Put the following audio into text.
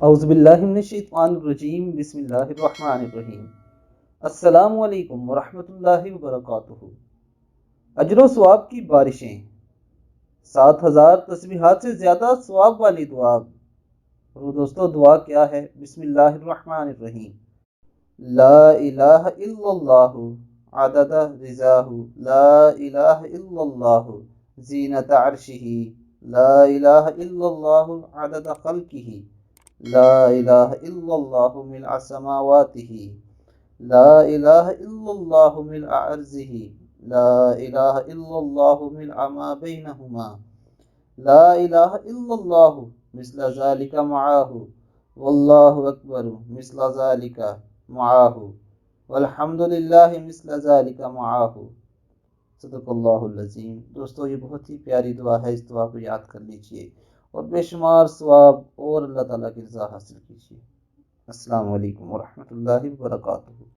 اعوذ باللہ من الشیطان الرجیم، بسم اللہ الرحمن الرحیم۔ السلام علیکم ورحمۃ اللہ وبرکاتہ۔ اجر و ثواب کی بارشیں، 7,000 تسبیحات سے زیادہ ثواب والی دعا۔ دوستو، دعا کیا ہے؟ بسم اللہ الرحمن الرحیم۔ لا الہ الا اللہ عدد رضاہ، لا الہ الا اللہ زینت عرشہ، لا الہ الا اللہ عدد خلقہ، لا الہ الا اللہ ملء سماواتہ، لا الہ الا اللہ ملء ارضہ، لا الہ الا اللہ ملء ما بینہما، لا الہ الا اللہ مثل ذالک معاہ، واللہ اکبر مثل ذالک معاہ، والحمد للہ مثل ذالک معاہ۔ صدق اللہ العظیم۔ دوستو، یہ بہت ہی پیاری دعا ہے، اس دعا کو یاد کر لیجئے اور بے شمار ثواب اور اللہ تعالیٰ کی رضا حاصل کیجیے۔ السلام علیکم ورحمۃ اللہ وبرکاتہ۔